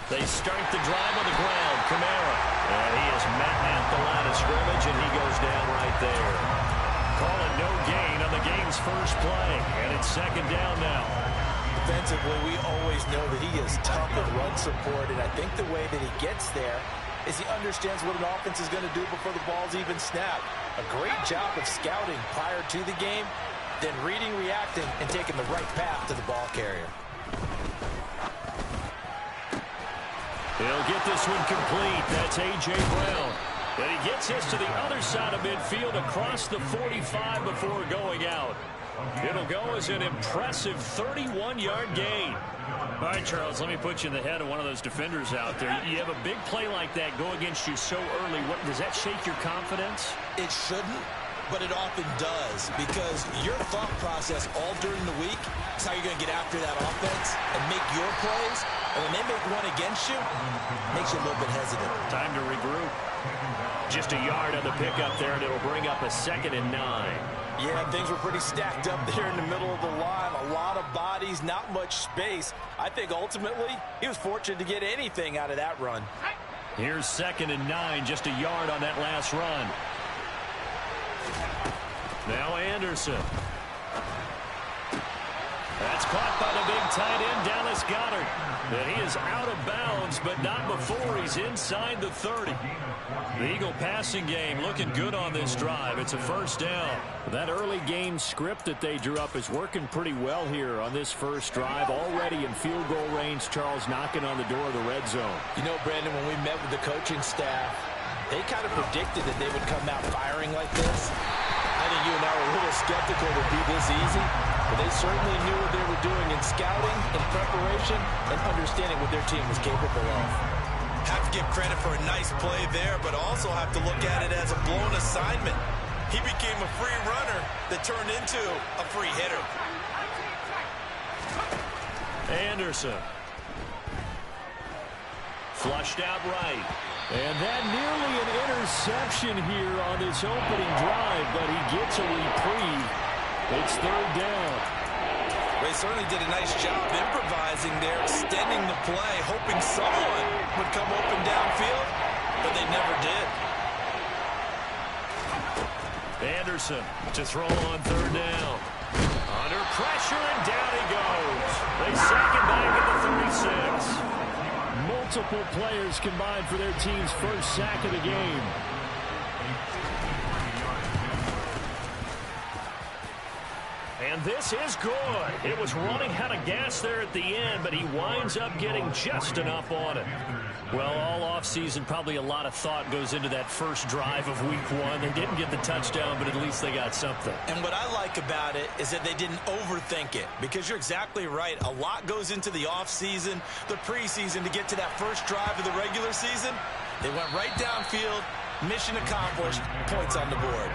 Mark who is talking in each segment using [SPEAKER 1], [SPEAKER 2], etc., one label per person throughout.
[SPEAKER 1] They start the drive on the ground. Kamara. And he is met at the line of scrimmage, and he goes down right there. Call it no gain on the game's first play. And it's second down now.
[SPEAKER 2] Defensively, we always know that he is tough with run support, and I think the way that he gets there is he understands what an offense is going to do before the ball's even snapped. A great job of scouting prior to the game, then reading, reacting, and taking the right path to the ball carrier.
[SPEAKER 1] He'll get this one complete. That's A.J. Brown. And he gets this to the other side of midfield across the 45 before going out. It'll go as an impressive 31-yard gain. All right, Charles, let me put you in the head of one of those defenders out there. You have a big play like that go against you so early. Does that shake your confidence?
[SPEAKER 2] It shouldn't, but it often does, because your thought process all during the week is how you're going to get after that offense and make your plays. And when they make one against you, it makes you a little bit hesitant.
[SPEAKER 1] Time to regroup. Just a yard on the pickup there, and it'll bring up a 2nd and 9.
[SPEAKER 2] Yeah, things were pretty stacked up there in the middle of the line. A lot of bodies, not much space. I think ultimately he was fortunate to get anything out of that run.
[SPEAKER 1] Here's 2nd and 9, just a yard on that last run. Now Anderson. That's caught by the big tight end, Dallas Goedert. And he is out of bounds, but not before he's inside the 30. The Eagle passing game looking good on this drive. It's a first down. That early game script that they drew up is working pretty well here on this first drive. Already in field goal range, Charles knocking on the door of the red zone.
[SPEAKER 2] You know, Brandon, when we met with the coaching staff, they kind of predicted that they would come out firing like this. I think you and I were a little skeptical it would be this easy, but they certainly knew what they were doing in scouting, in preparation, and understanding what their team was capable of.
[SPEAKER 3] Have to give credit for a nice play there, but also have to look at it as a blown assignment. He became a free runner that turned into a free hitter.
[SPEAKER 1] Anderson. Flushed out right. And that nearly an interception here on this opening drive, but he gets a reprieve. It's third down.
[SPEAKER 3] They certainly did a nice job improvising there, extending the play, hoping someone would come open downfield, but they never did.
[SPEAKER 1] Anderson to throw on third down. Under pressure, and down he goes. They sack him back at the 36. Multiple players combined for their team's first sack of the game. And this is good. It was running out of gas there at the end, but he winds up getting just enough on it. Well, all offseason, probably a lot of thought goes into that first drive of week one. They didn't get the touchdown, but at least they got something.
[SPEAKER 2] And what I like about it is that they didn't overthink it, because you're exactly right. A lot goes into the offseason, the preseason, to get to that first drive of the regular season. They went right downfield, mission accomplished, points on the board.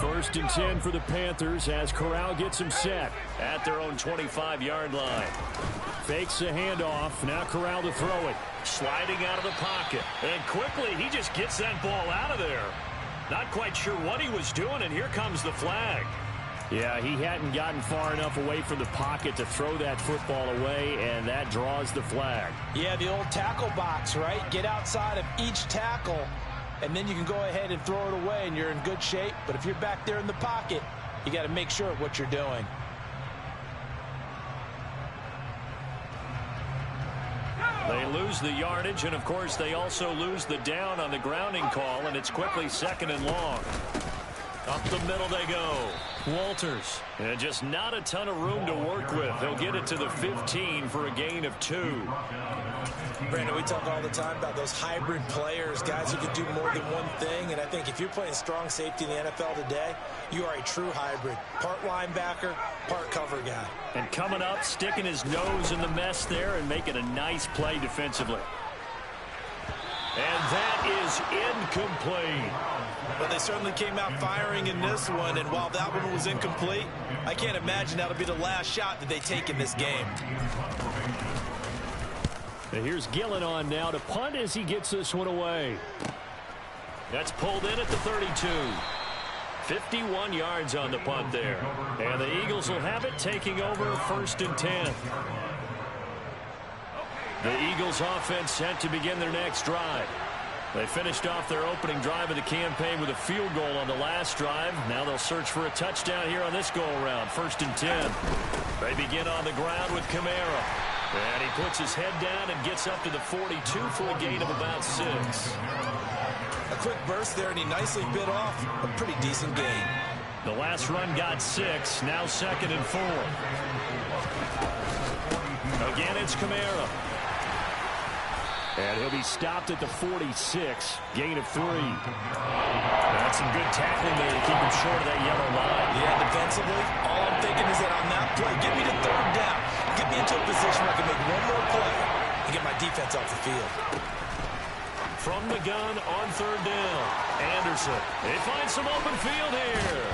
[SPEAKER 1] First and 10 for the Panthers as Corral gets him set at their own 25-yard line. Fakes the handoff. Now Corral to throw it. Sliding out of the pocket. And quickly, he just gets that ball out of there. Not quite sure what he was doing, and here comes the flag. Yeah, he hadn't gotten far enough away from the pocket to throw that football away, and that draws the flag.
[SPEAKER 2] Yeah, the old tackle box, right? Get outside of each tackle, and then you can go ahead and throw it away, and you're in good shape. But if you're back there in the pocket, you got to make sure of what you're doing.
[SPEAKER 1] They lose the yardage, and, of course, they also lose the down on the grounding call, and it's quickly second and long. Up the middle they go. Walters. And just not a ton of room to work with. They'll get it to the 15 for a gain of 2.
[SPEAKER 2] Brandon, we talk all the time about those hybrid players, guys who can do more than one thing. And I think if you're playing strong safety in the NFL today, you are a true hybrid. Part linebacker, part cover guy.
[SPEAKER 1] And coming up, sticking his nose in the mess there and making a nice play defensively. And that is incomplete.
[SPEAKER 2] Well, they certainly came out firing in this one, and while that one was incomplete, I can't imagine that'll be the last shot that they take in this game.
[SPEAKER 1] And here's Gillen on now to punt as he gets this one away. That's pulled in at the 32. 51 yards on the punt there. And the Eagles will have it, taking over 1st and 10. The Eagles offense set to begin their next drive. They finished off their opening drive of the campaign with a field goal on the last drive. Now they'll search for a touchdown here on this go-around. 1st and 10. They begin on the ground with Kamara. And he puts his head down and gets up to the 42 for a gain of about 6.
[SPEAKER 3] A quick burst there, and he nicely bit off a pretty decent gain.
[SPEAKER 1] The last run got 6. Now 2nd and 4. Again, it's Kamara. And he'll be stopped at the 46. Gain of 3. That's some good tackling there to keep him short of that yellow line.
[SPEAKER 3] Yeah, defensively, all I'm thinking is that on that play, get me to 3rd down. Get me into a position where I can make one more play and get my defense off the field.
[SPEAKER 1] From the gun on 3rd down. Anderson. They find some open field here.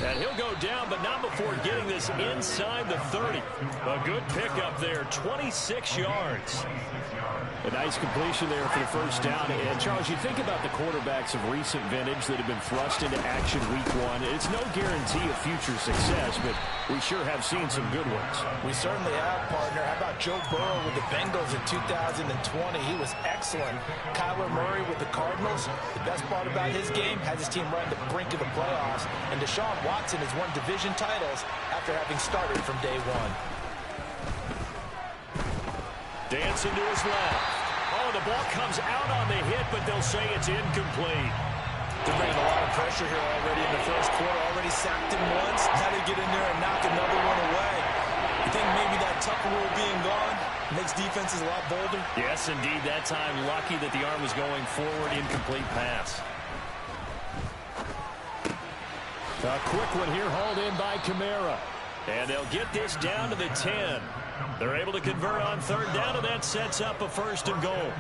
[SPEAKER 1] And he'll go down, but not before getting this inside the 30. A good pickup there, 26 yards. A nice completion there for the 1st down. And, Charles, you think about the quarterbacks of recent vintage that have been thrust into action week 1. It's no guarantee of future success, but we sure have seen some good ones.
[SPEAKER 2] We certainly have, partner. How about Joe Burrow with the Bengals in 2020? He was excellent. Kyler Murray with the Cardinals. The best part about his game has his team right at the brink of the playoffs. And Deshaun Watson has won division titles after having started from day 1.
[SPEAKER 1] Dancing to his left. Oh, the ball comes out on the hit, but they'll say it's incomplete.
[SPEAKER 2] They're bringing a lot of pressure here already in the 1st quarter. Already sacked him once. Had to get in there and knock another one away. You think maybe that Tucker rule being gone makes defenses a lot bolder?
[SPEAKER 1] Yes, indeed. That time lucky that the arm was going forward. Incomplete pass. A quick one here hauled in by Kamara. And they'll get this down to the 10. They're able to convert on 3rd down, and that sets up a 1st and goal.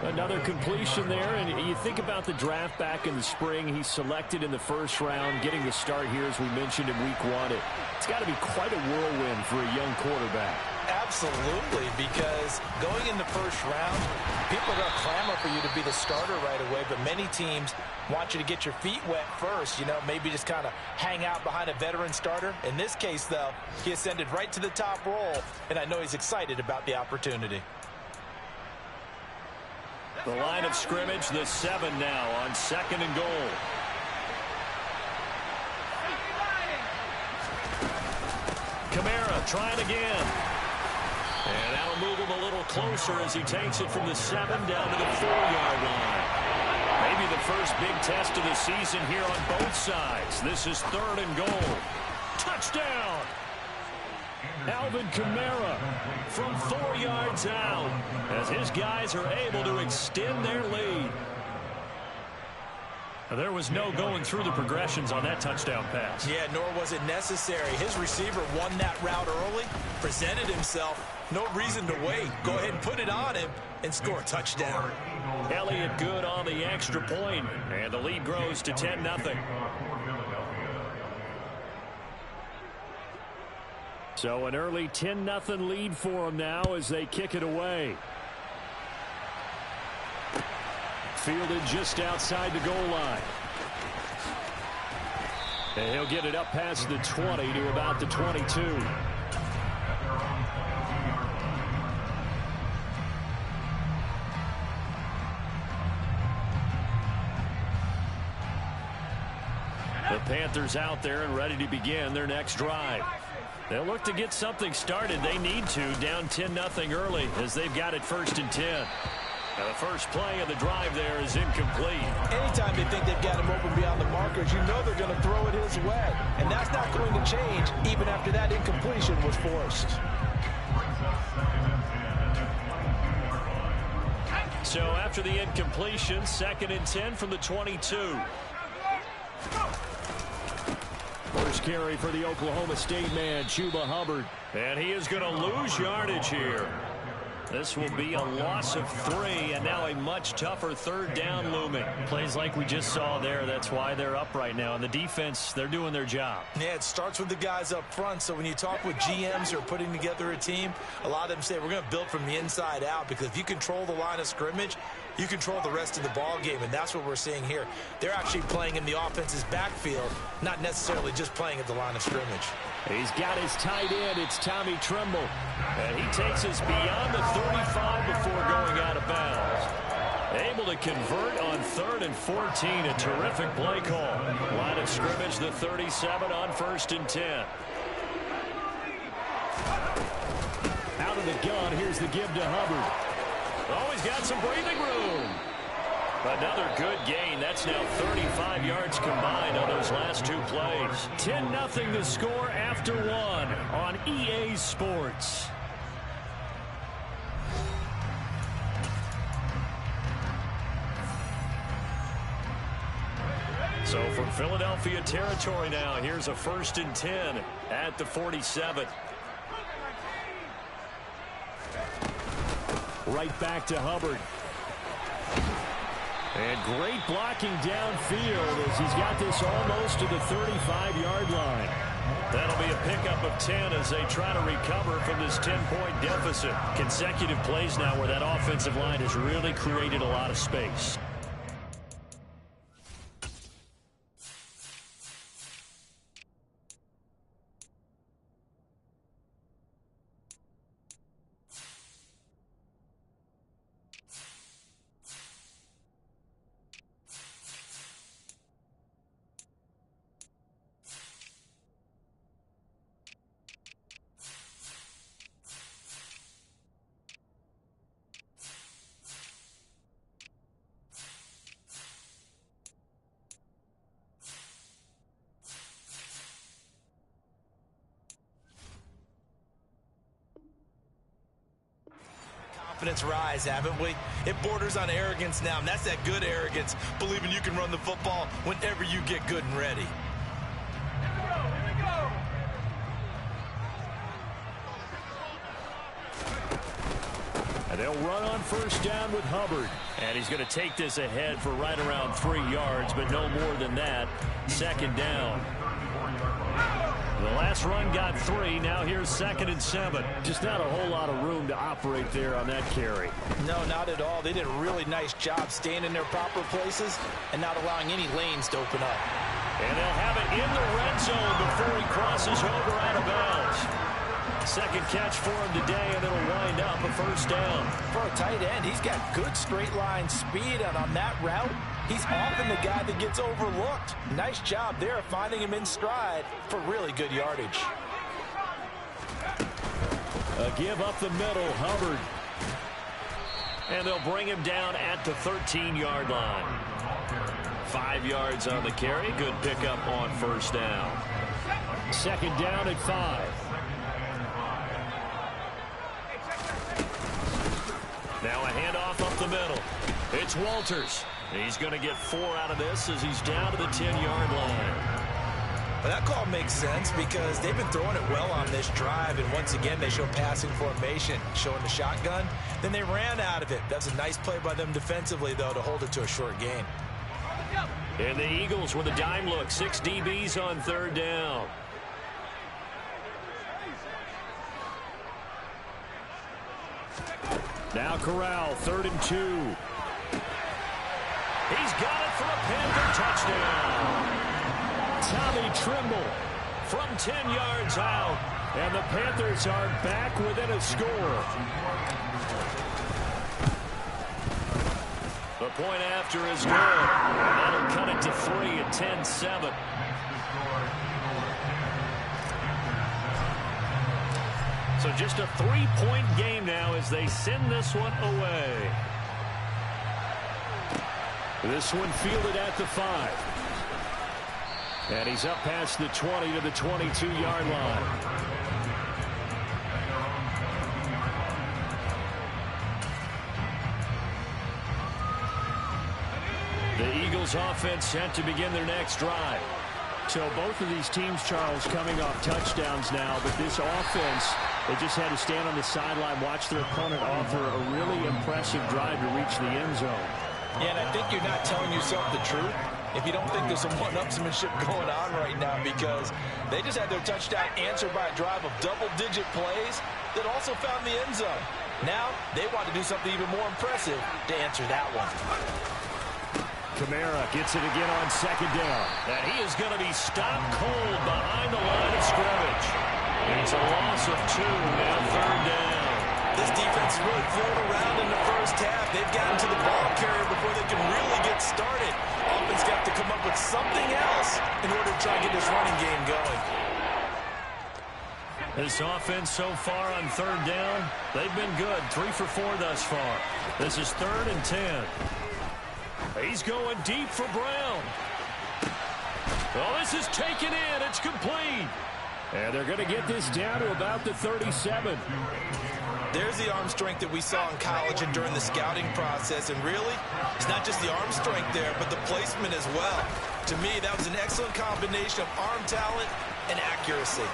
[SPEAKER 1] Another completion there, and you think about the draft back in the spring. He's selected in the 1st round, getting the start here, as we mentioned in week 1. It's got to be quite a whirlwind for a young quarterback.
[SPEAKER 2] Absolutely, because going in the 1st round, people are going to clamor for you to be the starter right away, but many teams want you to get your feet wet first, maybe just kind of hang out behind a veteran starter. In this case, though, he ascended right to the top role, and I know he's excited about the opportunity.
[SPEAKER 1] The line of scrimmage, the 7 now on 2nd and goal. Kamara trying again. And that'll move him a little closer as he takes it from the 7 down to the 4-yard line. Maybe the first big test of the season here on both sides. This is 3rd and goal. Touchdown! Alvin Kamara from 4 yards out as his guys are able to extend their lead. There was no going through the progressions on that touchdown pass.
[SPEAKER 2] Yeah, nor was it necessary. His receiver won that route early, presented himself. No reason to wait. Go ahead and put it on him and score a touchdown.
[SPEAKER 1] Elliott good on the extra point, and the lead grows to 10-0. So an early 10-0 lead for them now as they kick it away. Fielded just outside the goal line. And he'll get it up past the 20 to about the 22. The Panthers out there and ready to begin their next drive. They'll look to get something started. They need to, down 10-0 early as they've got it 1st and 10. Now the first play of the drive there is incomplete.
[SPEAKER 2] Anytime they think they've got him open beyond the markers, you know they're going to throw it his way. And that's not going to change even after that incompletion was forced.
[SPEAKER 1] So after the incompletion, 2nd and 10 from the 22. First carry for the Oklahoma State man, Chuba Hubbard. And he is going to lose yardage here. This will be a loss of 3, and now a much tougher third down looming. Plays like we just saw there. That's why they're up right now. And the defense, they're doing their job.
[SPEAKER 2] Yeah, it starts with the guys up front. So when you talk with GMs who are putting together a team, a lot of them say we're going to build from the inside out, because if you control the line of scrimmage, you control the rest of the ball game, and that's what we're seeing here. They're actually playing in the offense's backfield, not necessarily just playing at the line of scrimmage.
[SPEAKER 1] He's got his tight end. It's Tommy Tremble. And he takes us beyond the 35 before going out of bounds. Able to convert on 3rd and 14. A terrific play call. Line of scrimmage, the 37 on 1st and 10. Out of the gun, here's the give to Hubbard. Oh, he's got some breathing room. Another good gain. That's now 35 yards combined on those last 2 plays. 10-0 the score after 1 on EA Sports. So from Philadelphia territory now, here's a 1st and 10 at the 47. Right back to Hubbard. And great blocking downfield as he's got this almost to the 35-yard line. That'll be a pickup of 10 as they try to recover from this 10-point deficit. Consecutive plays now where that offensive line has really created a lot of space.
[SPEAKER 3] Confidence rise, haven't we? It borders on arrogance now, and that's that good arrogance, believing you can run the football whenever you get good and ready.
[SPEAKER 1] And they'll run on 1st down with Hubbard. And he's going to take this ahead for right around 3 yards, but no more than that. 2nd down. The last run got 3. Now here's 2nd and 7. Just not a whole lot of room to operate there on that carry.
[SPEAKER 2] No, not at all. They did a really nice job staying in their proper places and not allowing any lanes to open up.
[SPEAKER 1] And they'll have it in the red zone before he crosses over out of bounds. 2nd catch for him today, and it'll wind up a 1st down.
[SPEAKER 2] For a tight end, he's got good straight line speed, and on that route, he's often the guy that gets overlooked. Nice job there finding him in stride for really good yardage.
[SPEAKER 1] A give up the middle, Hubbard. And they'll bring him down at the 13-yard line. 5 yards on the carry. Good pickup on 1st down. 2nd down at 5. Now a handoff up the middle. It's Walters. He's going to get 4 out of this as he's down to the 10-yard line.
[SPEAKER 2] Well, that call makes sense because they've been throwing it well on this drive, and once again they show passing formation, showing the shotgun. Then they ran out of it. That's a nice play by them defensively, though, to hold it to a short gain.
[SPEAKER 1] And the Eagles with a dime look. 6 DBs on 3rd down. Now Corral, 3rd and 2. He's got it for a Panther touchdown. Tommy Tremble from 10 yards out. And the Panthers are back within a score. The point after is good. And that'll cut it to 3 at 10-7. So just a 3-point game now as they send this one away. This one fielded at the 5. And he's up past the 20 to the 22-yard line. The Eagles offense set to begin their next drive. So both of these teams, Charles, coming off touchdowns now, but this offense They just had to stand on the sideline, watch their opponent offer a really impressive drive to reach the end zone.
[SPEAKER 2] Yeah, and I think you're not telling yourself the truth if you don't think there's some one-upsmanship going on right now, because they just had their touchdown answered by a drive of double-digit plays that also found the end zone. Now they want to do something even more impressive to answer that one.
[SPEAKER 1] Kamara gets it again on second down. And he is going to be stopped cold behind the line of scrimmage. And it's a loss of 2, now third down.
[SPEAKER 3] This defense is really thrown around in the first half. They've gotten to the ball carrier before they can really get started. Offense got to come up with something else in order to try and get this running game going.
[SPEAKER 1] This offense so far on third down, they've been good. 3 for 4 thus far. This is 3rd and 10. He's going deep for Brown. Oh, this is taken in. It's complete. And they're going to get this down to about the 37.
[SPEAKER 3] There's the arm strength that we saw in college and during the scouting process. And really, it's not just the arm strength there, but the placement as well. To me, that was an excellent combination of arm talent and accuracy.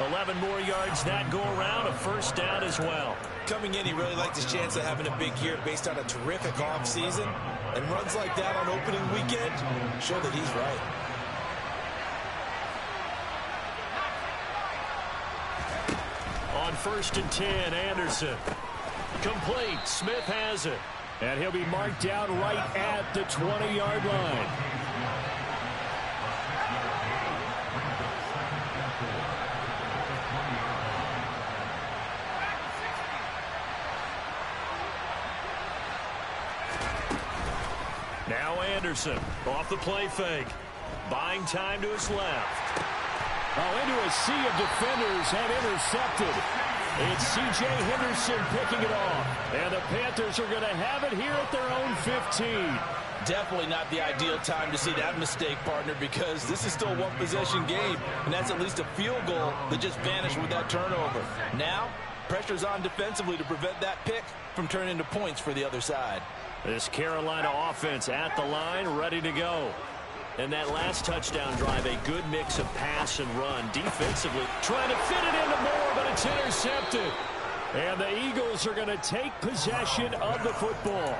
[SPEAKER 1] 11 more yards that go around, a first down as well.
[SPEAKER 3] Coming in, he really liked his chance of having a big year based on a terrific offseason. And runs like that on opening weekend show that he's right.
[SPEAKER 1] On 1st and 10, Anderson. Complete. Smith has it. And he'll be marked down right at the 20-yard line. Now Anderson off the play fake. Buying time to his left. Oh, into a sea of defenders and intercepted. It's C.J. Henderson picking it off. And the Panthers are going to have it here at their own 15.
[SPEAKER 2] Definitely not the ideal time to see that mistake, partner, because this is still a one-possession game, and that's at least a field goal that just vanished with that turnover. Now, pressure's on defensively to prevent that pick from turning into points for the other side.
[SPEAKER 1] This Carolina offense at the line, ready to go. And that last touchdown drive, a good mix of pass and run. Defensively, trying to fit it into Moore, but it's intercepted. And the Eagles are going to take possession of the football.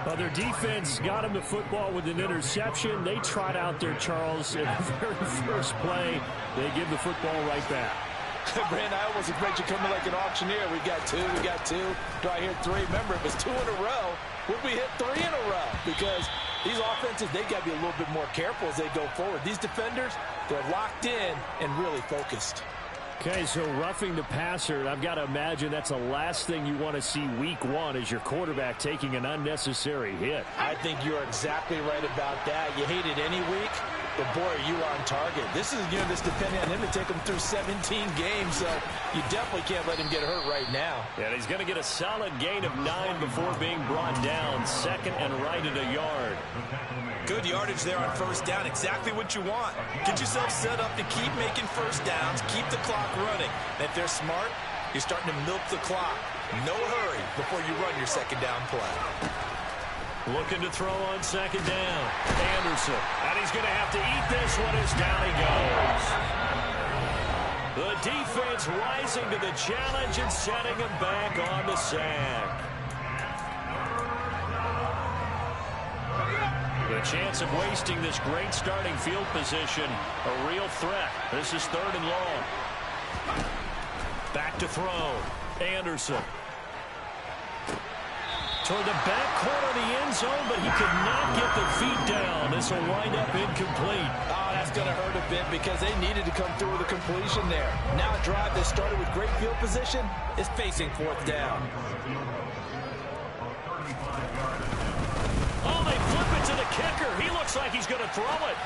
[SPEAKER 1] Well, their defense got them the football with an interception. They tried out there, Charles, in the very first play. They give the football right back.
[SPEAKER 2] Brand, I almost expect you coming like an auctioneer. We got 2, we got 2. Do I hear 3? Remember, it was 2 in a row. Would we hit 3 in a row? Because these offenses, they got to be a little bit more careful as they go forward. These defenders, they're locked in and really focused.
[SPEAKER 1] Okay, so roughing the passer, I've got to imagine that's the last thing you want to see week 1 is your quarterback taking an unnecessary hit.
[SPEAKER 2] I think you're exactly right about that. You hate it any week, but boy, are you on target. This is a game that's depending on him to take him through 17 games, so you definitely can't let him get hurt right now.
[SPEAKER 1] Yeah, he's going to get a solid gain of 9 before being brought down. 2nd and right at a yard.
[SPEAKER 3] Good yardage there on first down. Exactly what you want. Get yourself set up to keep making first downs, keep the clock running. And if they're smart, you're starting to milk the clock. No hurry before you run your second down play.
[SPEAKER 1] Looking to throw on second down. Anderson. And he's going to have to eat this one as down he goes. The defense rising to the challenge and setting him back on the sack. The chance of wasting this great starting field position, a real threat. This is 3rd and long. Back to throw. Anderson. Toward the back corner of the end zone, but he could not get the feet down. This will wind up incomplete.
[SPEAKER 2] Oh, that's going to hurt a bit because they needed to come through with a completion there. Now a drive that started with great field position is facing 4th down.
[SPEAKER 1] Oh, they flip it to the kicker. He looks like he's going to throw it.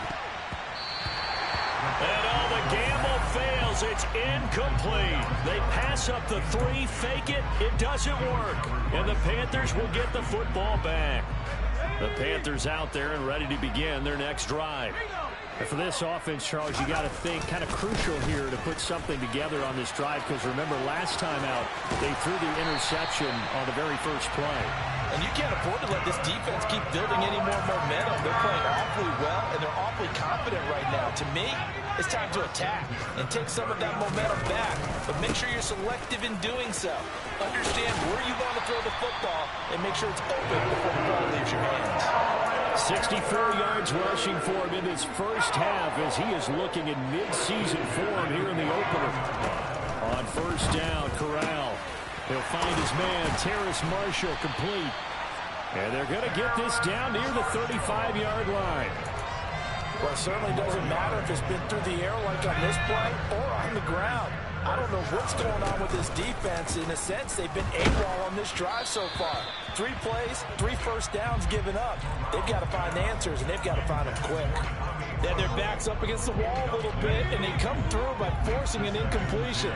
[SPEAKER 1] And oh, the gamble fails. It's incomplete. They pass up the 3, fake it. It doesn't work. And the Panthers will get the football back. The Panthers out there and ready to begin their next drive. And for this offense, Charles, you got to think kind of crucial here to put something together on this drive, because remember last time out they threw the interception on the very first play.
[SPEAKER 2] And you can't afford to let this defense keep building any more momentum. They're playing awfully well, and they're awfully confident right now. To me, it's time to attack and take some of that momentum back, but make sure you're selective in doing so. Understand where you want to throw the football and make sure it's open before the ball leaves your hands.
[SPEAKER 1] 64 yards rushing for him in this first half as he is looking in mid-season form here in the opener. On first down, Corral. He'll find his man, Terrace Marshall, complete. And they're going to get this down near the 35-yard line.
[SPEAKER 2] Well, it certainly doesn't matter if it's been through the air like on this play or on the ground. I don't know what's going on with this defense. In a sense, they've been AWOL on this drive so far. 3 plays, 3 first downs given up. They've got to find the answers, and they've got to find them quick. They had their backs up against the wall a little bit, and they come through by forcing an incompletion.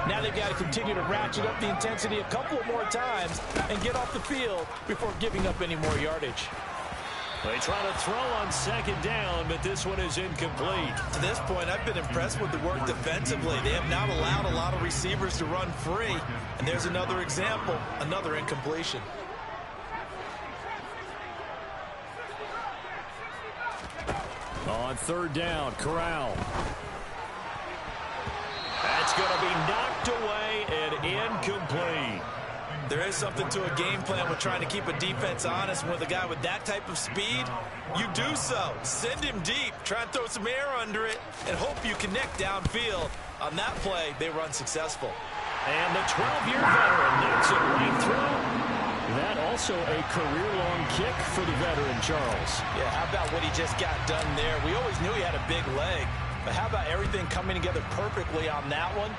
[SPEAKER 2] Now they've got to continue to ratchet up the intensity a couple of more times and get off the field before giving up any more yardage.
[SPEAKER 1] They try to throw on second down, but this one is incomplete.
[SPEAKER 3] To this point, I've been impressed with the work defensively. They have not allowed a lot of receivers to run free. And there's another example, another incompletion.
[SPEAKER 1] On third down, Corral. That's going to be knocked away and incomplete.
[SPEAKER 3] There is something to a game plan with trying to keep a defense honest. With a guy with that type of speed, you do so. Send him deep, try and throw some air under it, and hope you connect downfield. On that play, they were unsuccessful.
[SPEAKER 1] And the 12-year veteran knocks it right through. That also a career-long kick for the veteran, Charles.
[SPEAKER 2] Yeah, how about what he just got done there? We always knew he had a big leg, but how about everything coming together perfectly on that one?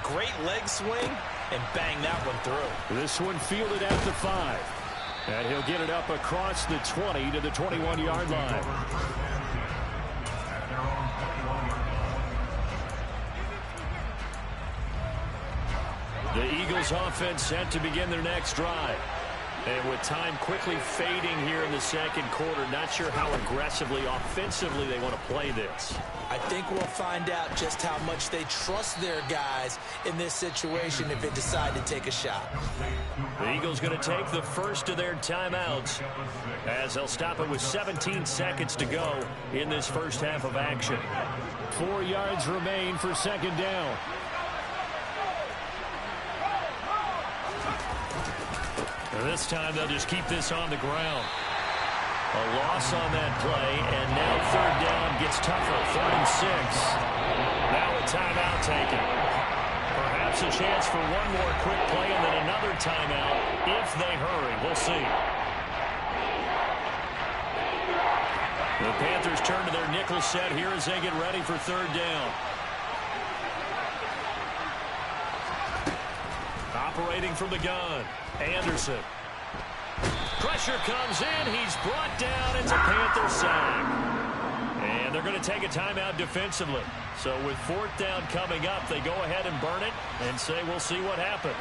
[SPEAKER 2] Great leg swing, and bang that one through.
[SPEAKER 1] This one fielded at the 5. And he'll get it up across the 20 to the 21-yard line. The Eagles offense set to begin their next drive. And with time quickly fading here in the second quarter, not sure how aggressively, offensively they want to play this.
[SPEAKER 2] I think we'll find out just how much they trust their guys in this situation if they decide to take a shot.
[SPEAKER 1] The Eagles going to take the first of their timeouts as they'll stop it with 17 seconds to go in this first half of action. 4 yards remain for second down. And this time they'll just keep this on the ground. A loss on that play, and now third down gets tougher. 3rd and 6. Now a timeout taken. Perhaps a chance for one more quick play and then another timeout if they hurry. We'll see. The Panthers turn to their nickel set here as they get ready for third down. Operating from the gun, Anderson. Pressure comes in. He's brought down. It's a Panther sack. And they're going to take a timeout defensively. So with 4th down coming up, they go ahead and burn it and say we'll see what happens.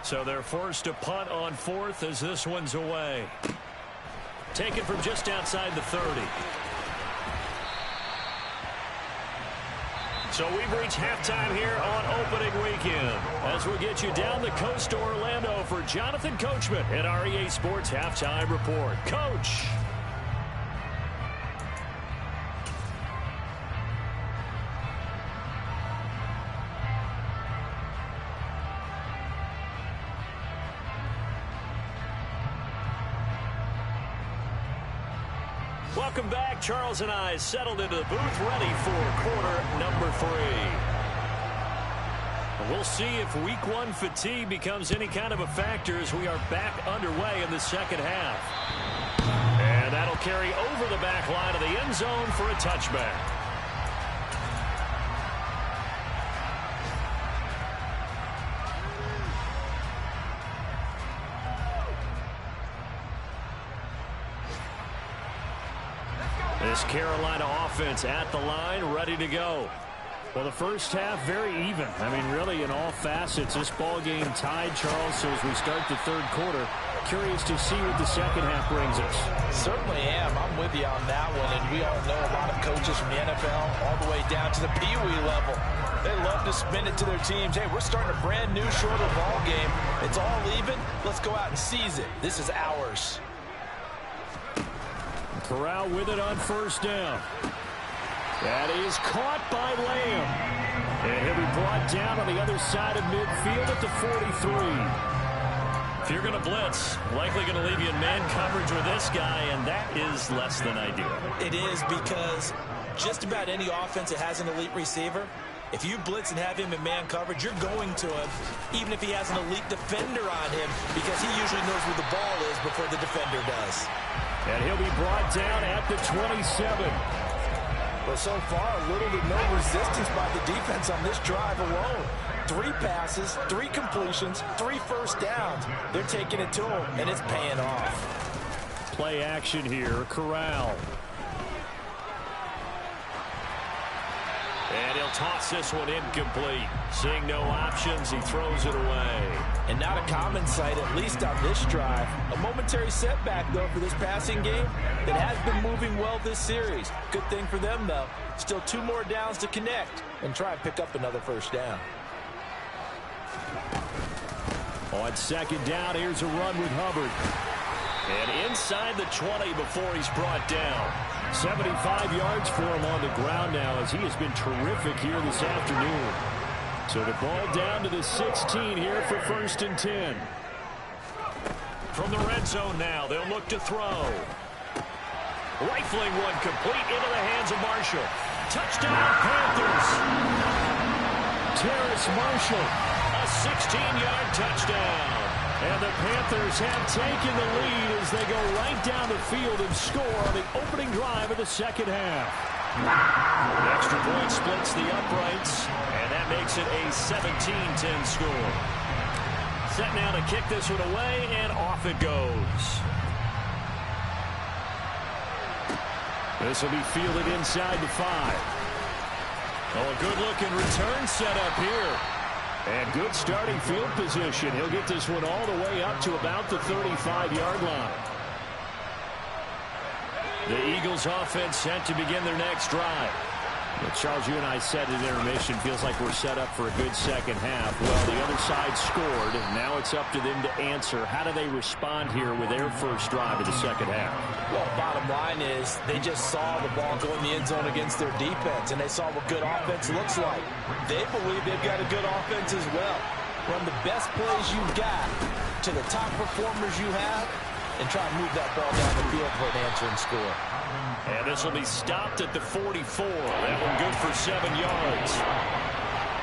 [SPEAKER 1] So they're forced to punt on 4th as this one's away. Taken from just outside the 30. So we've reached halftime here on opening weekend as we get you down the coast to Orlando for Jonathan Coachman at our EA Sports Halftime Report. Coach. Welcome back. Charles and I settled into the booth ready for quarter number 3. We'll see if week 1 fatigue becomes any kind of a factor as we are back underway in the second half. And that'll carry over the back line of the end zone for a touchback. This Carolina offense at the line, ready to go. Well, the first half, very even. I mean, really, in all facets, this ball game tied, Charles. So as we start the third quarter, curious to see what the second half brings us.
[SPEAKER 2] Certainly am. I'm with you on that one. And we all know a lot of coaches from the NFL all the way down to the Pee-wee level. They love to spin it to their teams. Hey, we're starting a brand new, shorter ball game. It's all even. Let's go out and seize it. This is ours.
[SPEAKER 1] Corral with it on first down. That is caught by Lamb. And he'll be brought down on the other side of midfield at the 43.
[SPEAKER 4] If you're going to blitz, likely going to leave you in man coverage with this guy, and that is less than ideal.
[SPEAKER 3] It is, because just about any offense that has an elite receiver, if you blitz and have him in man coverage, you're going to him, even if he has an elite defender on him, because he usually knows where the ball is before the defender does.
[SPEAKER 1] And he'll be brought down at the 27.
[SPEAKER 2] But so far, little to no resistance by the defense on this drive alone. 3 passes, 3 completions, 3 first downs. They're taking it to him, and it's paying off.
[SPEAKER 1] Play action here, Corral.
[SPEAKER 4] And he'll toss this one incomplete. Seeing no options, he throws it away.
[SPEAKER 2] And not a common sight, at least on this drive. A momentary setback, though, for this passing game that has been moving well this series. Good thing for them, though. Still 2 more downs to connect and try and pick up another first down.
[SPEAKER 1] On second down, here's a run with Hubbard.
[SPEAKER 4] And inside the 20 before he's brought down.
[SPEAKER 1] 75 yards for him on the ground now, as he has been terrific here this afternoon. So the ball down to the 16 here for first and 10.
[SPEAKER 4] From the red zone now, they'll look to throw. Rifling one complete into the hands of Marshall. Touchdown, Panthers.
[SPEAKER 1] Terrace Marshall.
[SPEAKER 4] A 16-yard touchdown.
[SPEAKER 1] And the Panthers have taken the lead as they go right down the field and score on the opening drive of the second half.
[SPEAKER 4] An extra point splits the uprights, and that makes it a 17-10 score. Set now to kick this one away, and off it goes.
[SPEAKER 1] This will be fielded inside the 5.
[SPEAKER 4] Oh, a good-looking return set up here.
[SPEAKER 1] And good starting field position. He'll get this one all the way up to about the 35-yard line.
[SPEAKER 4] The Eagles offense set to begin their next drive.
[SPEAKER 1] Well, Charles, you and I said at intermission, feels like we're set up for a good second half. Well, the other side scored. Now it's up to them to answer. How do they respond here with their first drive of the second half?
[SPEAKER 2] Well, bottom line is they just saw the ball go in the end zone against their defense, and they saw what good offense looks like. They believe they've got a good offense as well. Run the best plays you've got to the top performers you have, and try and move that ball down the field for an answering score.
[SPEAKER 4] And this will be stopped at the 44. That one good for 7 yards.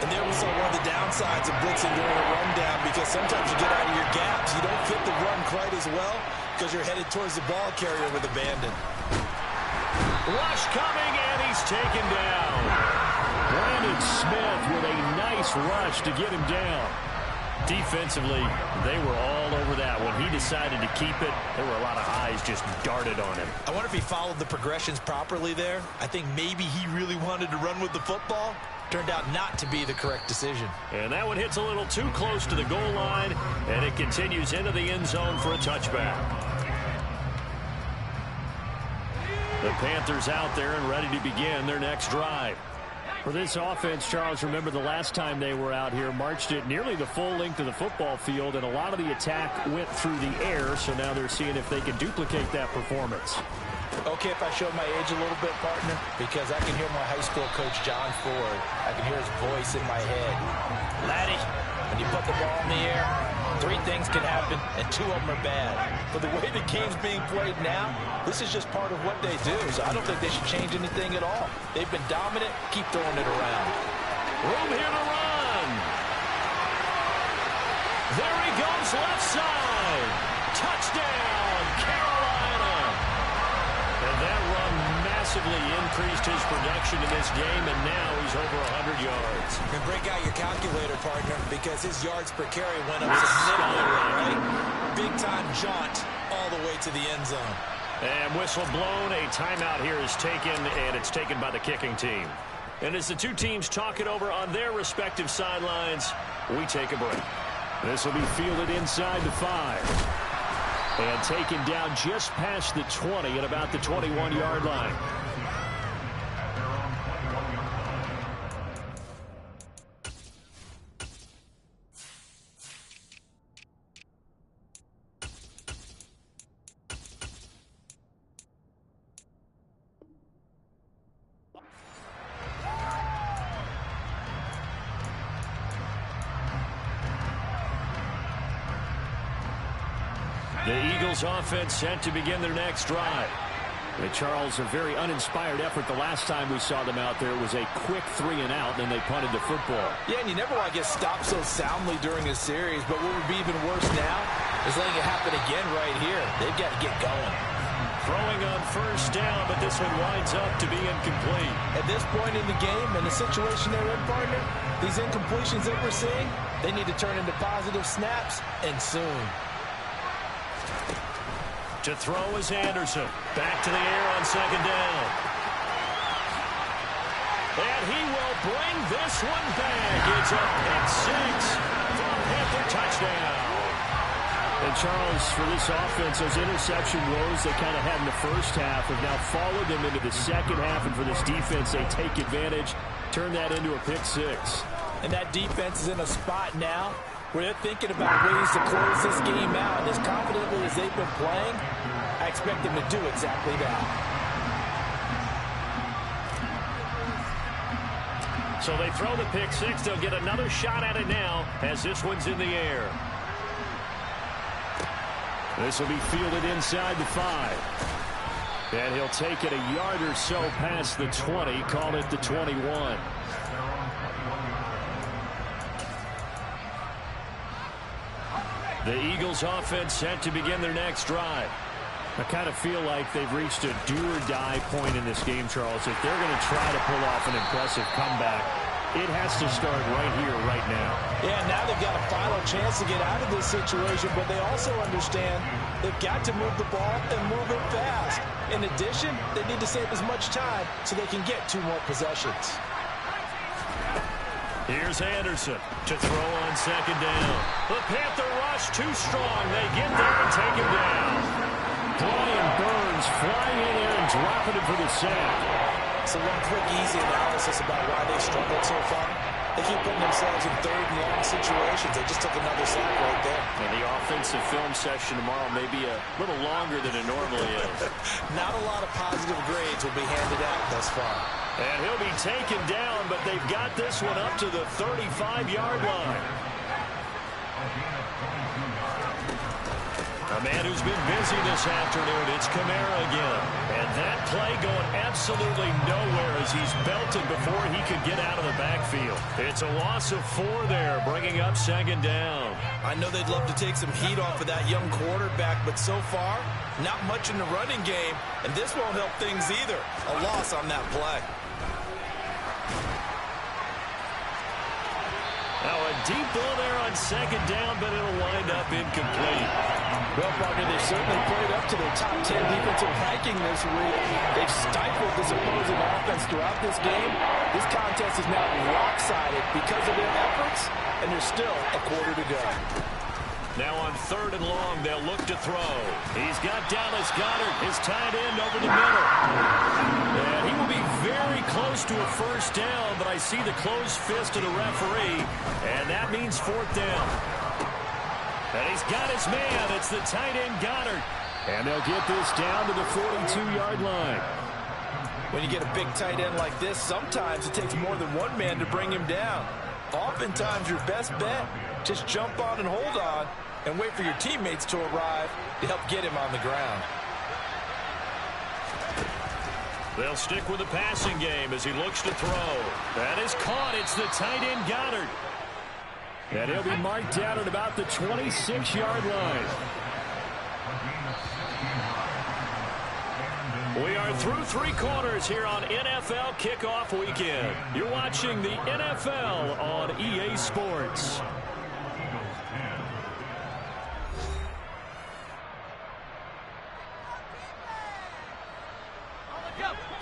[SPEAKER 3] And there we saw one of the downsides of blitzing during a rundown, because sometimes you get out of your gaps. You don't fit the run quite as well because you're headed towards the ball carrier with abandon.
[SPEAKER 1] Rush coming, and he's taken down. Brandon Smith with a nice rush to get him down.
[SPEAKER 4] Defensively, they were all over that. When he decided to keep it, there were a lot of eyes just darted on him.
[SPEAKER 3] I wonder if he followed the progressions properly there. I think maybe he really wanted to run with the football. Turned out not to be the correct decision.
[SPEAKER 4] And that one hits a little too close to the goal line, and it continues into the end zone for a touchback. The Panthers out there and ready to begin their next drive.
[SPEAKER 1] For this offense, Charles, remember the last time they were out here, marched it nearly the full length of the football field, and a lot of the attack went through the air, so now they're seeing if they can duplicate that performance.
[SPEAKER 2] Okay, if I show my age a little bit, partner, because I can hear my high school coach, John Ford. I can hear his voice in my head. Laddie, when you put the ball in the air, 3 things can happen, and 2 of them are bad. But the way the game's being played now, this is just part of what they do, so I don't think they should change anything at all. They've been dominant. Keep throwing it around.
[SPEAKER 4] Room here to run. There he goes, left side. Touchdown, Carolina. And that run massively increased his production in this game, and now he's over 100 yards.
[SPEAKER 3] And break out your calculator, partner, because his yards per carry went up significantly, right? Big-time jaunt all the way to the end zone.
[SPEAKER 4] And whistle blown. A timeout here is taken, and it's taken by the kicking team.
[SPEAKER 1] And as the two teams talk it over on their respective sidelines, we take a break. This will be fielded inside the 5. And taken down just past the 20 at about the 21-yard line. The Eagles offense set to begin their next drive. And Charles, a very uninspired effort the last time we saw them out there. It was a quick 3-and-out, and then they punted the football.
[SPEAKER 2] Yeah, and you never want to get stopped so soundly during a series, but what would be even worse now is letting it happen again right here. They've got to get going.
[SPEAKER 1] Throwing on first down, but this one winds up to be incomplete.
[SPEAKER 2] At this point in the game, and the situation they're in, partner, these incompletions that we're seeing, they need to turn into positive snaps, and soon.
[SPEAKER 1] To throw is Anderson. Back to the air on second down. And he will bring this one back. It's a pick 6 for a Panther touchdown. And Charles, for this offense, those interception woes they kind of had in the first half have now followed them into the second half. And for this defense, they take advantage, turn that into a pick 6.
[SPEAKER 2] And that defense is in a spot now where they're thinking about ways to close this game out. And as confidently as they've been playing, I expect them to do exactly that.
[SPEAKER 1] So they throw the pick 6. They'll get another shot at it now as this one's in the air. This will be fielded inside the 5. And he'll take it a yard or so past the 20, call it the 21. The Eagles offense set to begin their next drive. I kind of feel like they've reached a do-or-die point in this game, Charles. If they're going to try to pull off an impressive comeback, it has to start right here, right now.
[SPEAKER 2] Yeah, now they've got a final chance to get out of this situation, but they also understand they've got to move the ball and move it fast. In addition, they need to save as much time so they can get 2 more possessions.
[SPEAKER 1] Here's Anderson to throw on second down. The Panther rush too strong. They get there and take him down. Brian Burns flying in there and dropping it for the sack.
[SPEAKER 2] So one quick, easy analysis about why they struggled so far. They keep putting themselves in 3rd and long situations. They just took another sack right there.
[SPEAKER 1] And the offensive film session tomorrow may be a little longer than it normally is.
[SPEAKER 2] Not a lot of positive grades will be handed out thus far.
[SPEAKER 1] And he'll be taken down, but they've got this one up to the 35-yard line. A man who's been busy this afternoon, it's Kamara again. And that play going absolutely nowhere as he's belted before he could get out of the backfield. It's a loss of 4 there, bringing up second down.
[SPEAKER 3] I know they'd love to take some heat off of that young quarterback, but so far, not much in the running game, and this won't help things either. A loss on that play.
[SPEAKER 1] Now a deep ball there on second down, but it'll wind up incomplete.
[SPEAKER 2] Well, partner, they certainly played up to their top 10 defensive ranking this week. They've stifled this opposing offense throughout this game. This contest is now lopsided because of their efforts, and there's still a quarter to go.
[SPEAKER 1] Now on 3rd and long, they'll look to throw. He's got Dallas Goedert, his tight end, over the middle. And he will be very close to a first down, but I see the closed fist of the referee, and that means 4th down. And he's got his man. It's the tight end, Goedert. And they'll get this down to the 42-yard line.
[SPEAKER 2] When you get a big tight end like this, sometimes it takes more than one man to bring him down. Oftentimes, your best bet, just jump on and hold on and wait for your teammates to arrive to help get him on the ground.
[SPEAKER 1] They'll stick with the passing game as he looks to throw. That is caught. It's the tight end, Goedert. And he'll be marked down at about the 26-yard line. We are through 3 quarters here on NFL Kickoff Weekend. You're watching the NFL on EA Sports.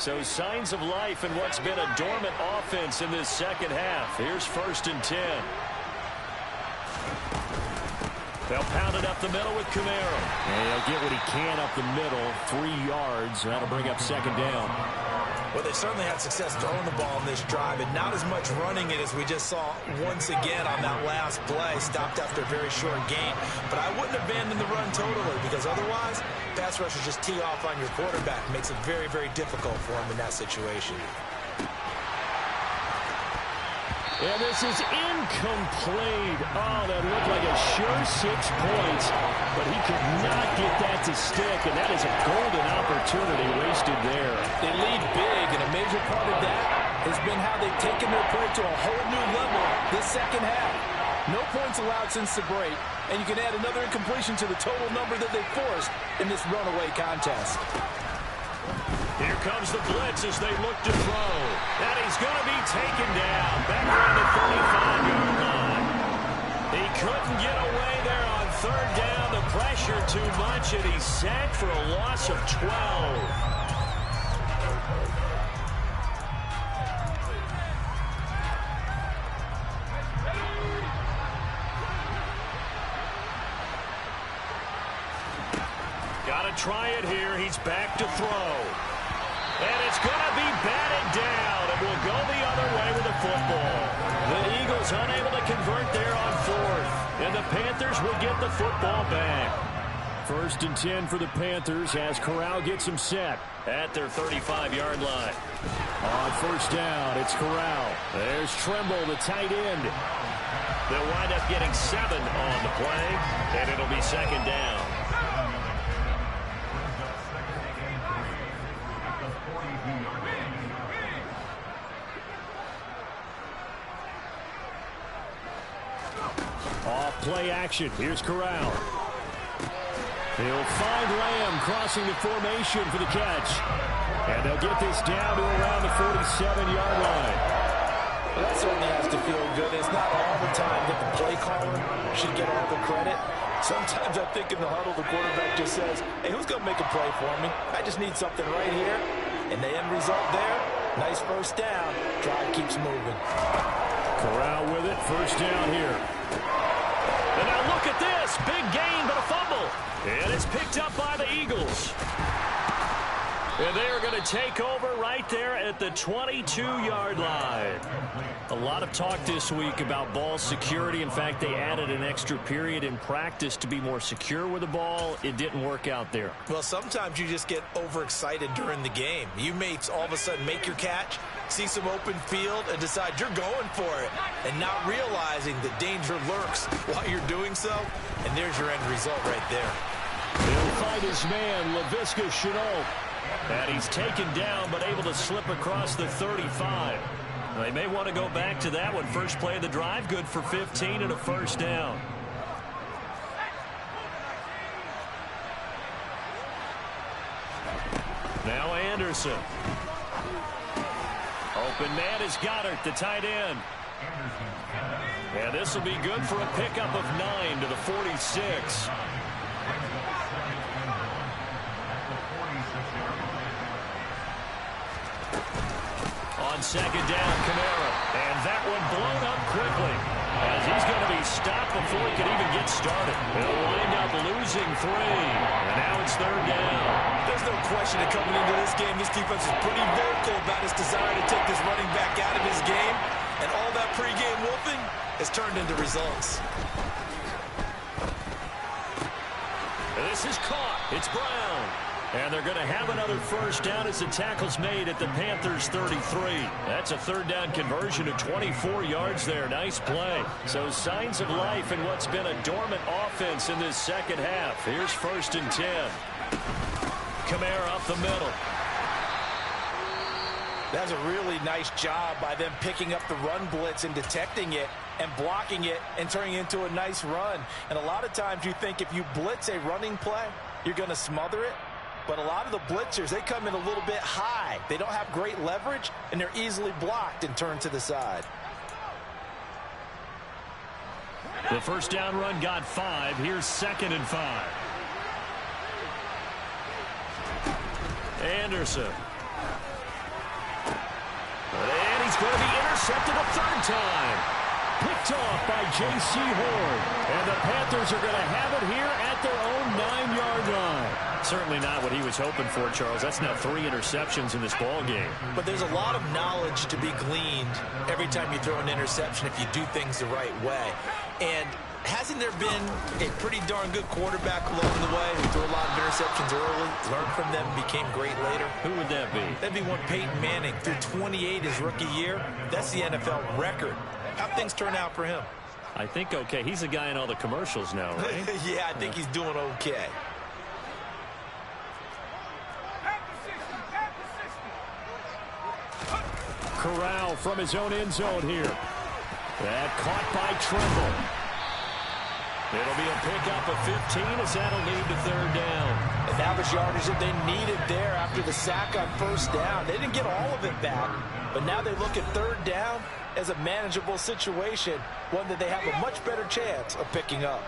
[SPEAKER 1] So signs of life in what's been a dormant offense in this second half. Here's 1st and 10. They'll pound it up the middle with Camaro.
[SPEAKER 4] And he'll get what he can up the middle. 3 yards. That'll bring up 2nd down.
[SPEAKER 3] Well, they certainly had success throwing the ball in this drive, and not as much running it as we just saw once again on that last play. Stopped after a very short gain. But I wouldn't abandon the run totally, because otherwise, pass rushers just tee off on your quarterback. Makes it very, very difficult for him in that situation.
[SPEAKER 1] And this is incomplete. Oh, that looked like a sure 6 points, but he could not get that to stick, and that is a golden opportunity wasted there.
[SPEAKER 2] They lead big, and a major part of that has been how they've taken their play to a whole new level this second half. No points allowed since the break, and you can add another incompletion to the total number that they forced in this runaway contest.
[SPEAKER 1] Here comes the blitz as they look to throw. And he's going to be taken down back around the 35-yard line. He couldn't get away there on 3rd down. The pressure too much, and he's sacked for a loss of 12. Try it here. He's back to throw. And it's going to be batted down. It will go the other way with the football. The Eagles unable to convert there on 4th. And the Panthers will get the football back. 1st and 10 for the Panthers as Corral gets them set at their 35-yard line. On 1st down, it's Corral. There's Trimble, the tight end. They'll wind up getting 7 on the play, and it'll be 2nd down. Play action. Here's Corral. He'll find Lamb crossing the formation for the catch. And they'll get this down to around the 47-yard line.
[SPEAKER 2] Well, that certainly has to feel good. It's not all the time that the play caller should get all the credit. Sometimes I think in the huddle, the quarterback just says, hey, who's going to make a play for me? I just need something right here. And the end result there, nice 1st down. Drive keeps moving.
[SPEAKER 1] Corral with it. 1st down here. And now look at this. Big gain, but a fumble. And it's picked up by the Eagles. And they are going to take over right there at the 22-yard line. A lot of talk this week about ball security. In fact, they added an extra period in practice to be more secure with the ball. It didn't work out there.
[SPEAKER 3] Well, sometimes you just get overexcited during the game. You may all of a sudden make your catch, see some open field, and decide you're going for it, and not realizing the danger lurks while you're doing so. And there's your end result right there.
[SPEAKER 1] He'll fight his man, Laviska Shenault. And he's taken down, but able to slip across the 35. They may want to go back to that one. First play of the drive, good for 15 and a 1st down. Now Anderson. Open man is Goddard, the tight end. And this will be good for a pickup of 9 to the 46. On 2nd down, Camaro. And that one blown up quickly as he's going to be stopped before he can even get started. He'll wind up losing 3. And now it's 3rd down.
[SPEAKER 3] There's no question that coming into this game, this defense is pretty vocal about its desire to take this running back out of his game. And all that pregame wolfing has turned into results.
[SPEAKER 1] This is caught. It's Brown. And they're going to have another 1st down as the tackle's made at the Panthers' 33. That's a 3rd down conversion of 24 yards there. Nice play. So signs of life in what's been a dormant offense in this second half. Here's 1st and 10. Kamara up the middle.
[SPEAKER 2] That's a really nice job by them picking up the run blitz and detecting it and blocking it and turning it into a nice run. And a lot of times you think if you blitz a running play, you're going to smother it. But a lot of the blitzers, they come in a little bit high. They don't have great leverage, and they're easily blocked and turned to the side.
[SPEAKER 1] The 1st down run got 5. Here's 2nd and 5.
[SPEAKER 4] it's going to be intercepted a third time. Picked off by J.C. Horn. And the Panthers are going to have it here at their own 9-yard line.
[SPEAKER 1] Certainly not what he was hoping for, Charles. That's now 3 interceptions in this ball game.
[SPEAKER 3] But there's a lot of knowledge to be gleaned every time you throw an interception if you do things the right way. And hasn't there been a pretty darn good quarterback along the way who threw a lot of interceptions early, learned from them, became great later?
[SPEAKER 1] Who would that be?
[SPEAKER 3] That'd be one Peyton Manning. Threw 28 his rookie year. That's the NFL record. How'd things turn out for him?
[SPEAKER 1] I think okay. He's the guy in all the commercials now, right?
[SPEAKER 3] Yeah, I think he's doing okay.
[SPEAKER 4] Corral from his own end zone here. That caught by Tremble. It'll be a pickup of 15 as that'll lead to third down.
[SPEAKER 2] And that was yardage that they needed there after the sack on first down. They didn't get all of it back, but now they look at third down as a manageable situation, one that they have a much better chance of picking up.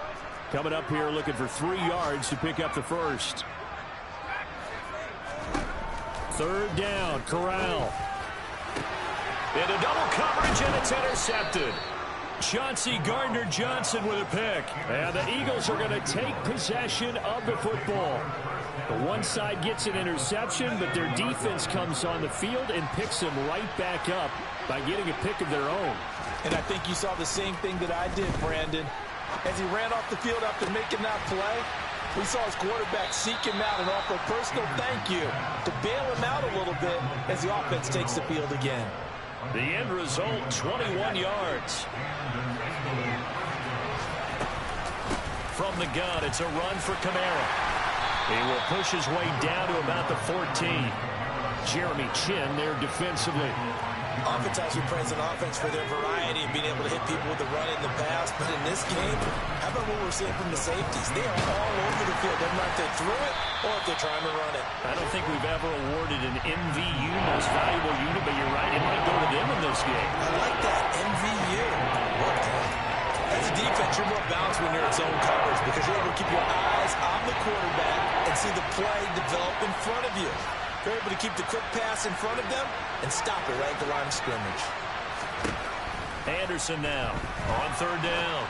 [SPEAKER 4] Coming up here looking for 3 yards to pick up the first. Third down, Corral.
[SPEAKER 1] Into double coverage, and it's intercepted.
[SPEAKER 4] Chauncey Gardner-Johnson with a pick. And the Eagles are going to take possession of the football. The one side gets an interception, but their defense comes on the field and picks them right back up by getting a pick of their own.
[SPEAKER 2] And I think you saw the same thing that I did, Brandon. As he ran off the field after making that play, we saw his quarterback seek him out and offer a personal thank you to bail him out a little bit as the offense takes the field again.
[SPEAKER 4] The end result, 21 yards.
[SPEAKER 1] From the gun, it's a run for Kamara. He will push his way down to about the 14.
[SPEAKER 4] Jeremy Chin there defensively.
[SPEAKER 3] Offense has you praise an offense for their variety and being able to hit people with the run in the pass. But in this game, how about what we're seeing from the safeties? They are all over the field. They're not if they threw it or if they're trying to run it.
[SPEAKER 1] I don't think we've ever awarded an MVU, most valuable unit, but you're right, it might go to them in this game.
[SPEAKER 3] I like that, MVU. What? As a defense, you're more balanced when you're in zone coverage because you're able to keep your eyes on the quarterback and see the play develop in front of you. They're able to keep the quick pass in front of them and stop it right at the line of scrimmage.
[SPEAKER 1] Anderson now on third down.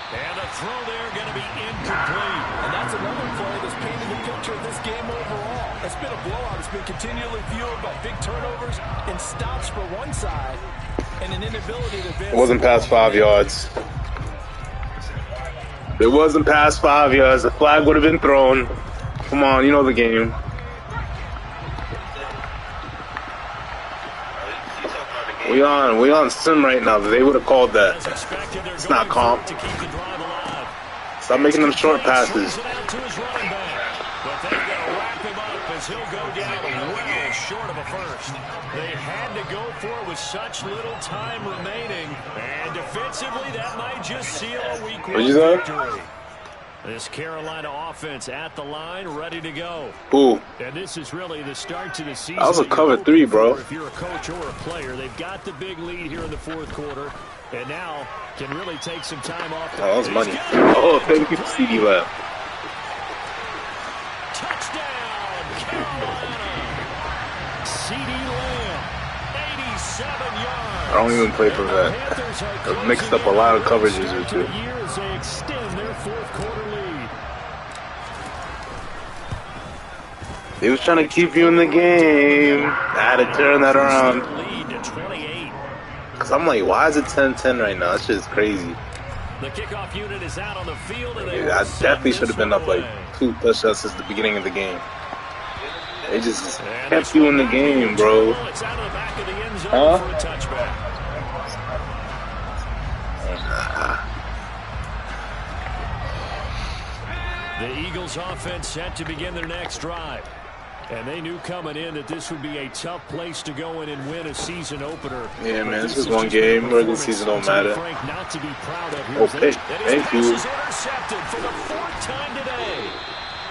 [SPEAKER 1] And a throw there going to be incomplete.
[SPEAKER 2] And that's another play that's painted the picture of this game overall. It's been a blowout. It's been continually fueled by big turnovers and stops for one side and an inability to advance.
[SPEAKER 5] It wasn't past 5 yards. It wasn't past 5 yards. The flag would have been thrown. Come on, you know the game. We on sim right now. They would have called that. It's not comp. Stop making them short passes.
[SPEAKER 4] But they're going to wrap him up as he'll go down well short of a first. They had to go for it with such little time remaining. And defensively, that might just seal a week one victory. This Carolina offense at the line, ready to go.
[SPEAKER 5] Ooh.
[SPEAKER 4] And this is really the start to the season.
[SPEAKER 5] That was a cover 3, bro.
[SPEAKER 4] If you're a coach or a player, they've got the big lead here in the fourth quarter, and now can really take some time off.
[SPEAKER 5] Oh, that was money. Oh, thank you for CD Lab.
[SPEAKER 4] Touchdown, Carolina. CD Lamb, 87 yards.
[SPEAKER 5] I don't even play for that. I've mixed up a lot of coverages or two.
[SPEAKER 4] As they extend their fourth quarter lead.
[SPEAKER 5] They was trying to keep you in the game. I had to turn that around. Because I'm like, why is it 10-10 right now? That shit is crazy.
[SPEAKER 4] The kickoff unit is out on the field, and
[SPEAKER 5] I definitely should have been up like 2 touchdowns since the beginning of the game. They just kept you in the game, bro. Huh?
[SPEAKER 4] The Eagles offense set to begin their next drive. And they knew coming in that this would be a tough place to go in and win a season opener.
[SPEAKER 5] Yeah, man, this is one game. Regular season don't matter. Okay, thank you.
[SPEAKER 4] Intercepted for the 4th time today.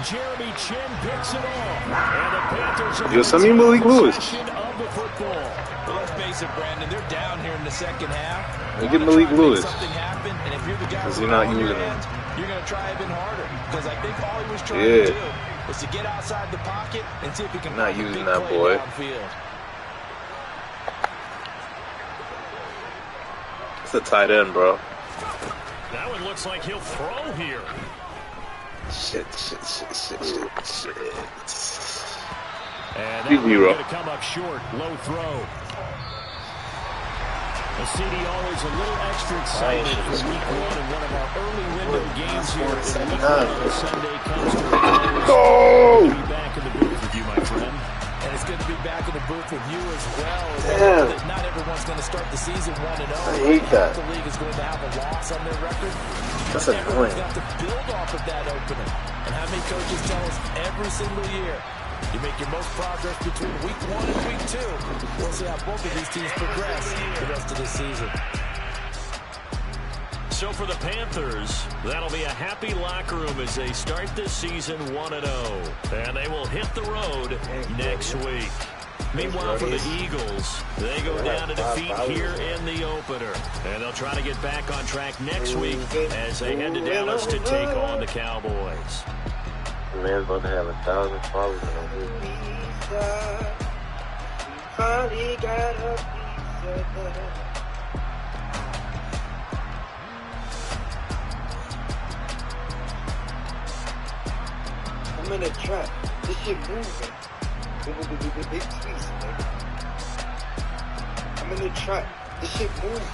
[SPEAKER 4] Jeremy Chin picks it off. And the Panthers are
[SPEAKER 5] Yo, send me Malik Lewis.
[SPEAKER 2] Well, let's face it, Brandon. They're down here in the second half.
[SPEAKER 5] Look at Malik Lewis.
[SPEAKER 2] And if you're the guy
[SPEAKER 5] because you're not using him.
[SPEAKER 2] You're going to try even harder. Because I think all he was trying to do is to get outside the pocket and see if he can
[SPEAKER 5] not using that boy. It's a tight end, bro.
[SPEAKER 1] That one looks like he'll throw here.
[SPEAKER 5] Shit.
[SPEAKER 1] And that's going to come up short. Low throw. The CD always a little extra excited for week one, and one of our early window games here in week one on Sunday comes to a close. We'll be back in the booth with you, my friend.
[SPEAKER 2] And it's good to be back in the booth with you as well. Damn. Not everyone's going to start the season 1-0.
[SPEAKER 5] I hate that.
[SPEAKER 2] The league is going to have a loss on their record.
[SPEAKER 5] That's
[SPEAKER 2] everyone's
[SPEAKER 5] annoying.
[SPEAKER 2] got to build off of that opener. And how many coaches tell us every single year, you make your most progress between week 1 and week 2. We'll see how both of these teams progress the rest of the season.
[SPEAKER 1] So for the Panthers, that'll be a happy locker room as they start this season 1-0. And they will hit the road next week. Meanwhile, for the Eagles, they go down to defeat here in the opener. And they'll try to get back on track next week as they head to Dallas to take on the Cowboys.
[SPEAKER 5] The man's about to have 1,000 followers on
[SPEAKER 6] I'm in a trap. This shit moving. Big tweets, nigga. I'm in a trap. This shit moving.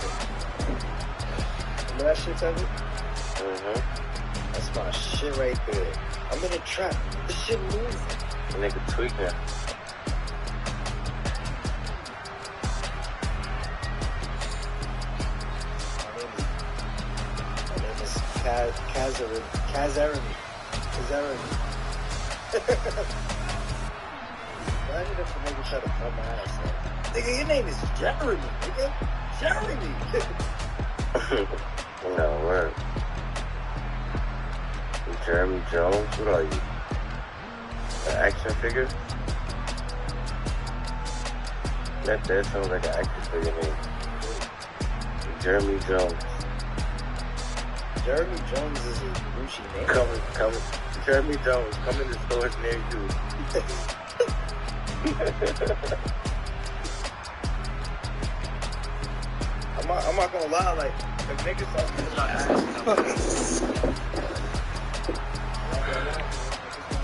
[SPEAKER 6] Remember that shit, Tevin? That's my shit right there. I'm in a trap. This shit moving.
[SPEAKER 5] The nigga tweaking.
[SPEAKER 6] My name is Kazarami. Imagine if the nigga try to cut my ass up. Nigga, your name is Jeremy, nigga. Jeremy.
[SPEAKER 5] No, word. Jeremy Jones? What are you? An action figure? That sounds like an action figure name. Jeremy Jones.
[SPEAKER 6] Jeremy Jones is a Gucci name.
[SPEAKER 5] Come. Jeremy Jones, come in the stores near you.
[SPEAKER 6] I'm not gonna lie, like, if niggas talk to me about ass,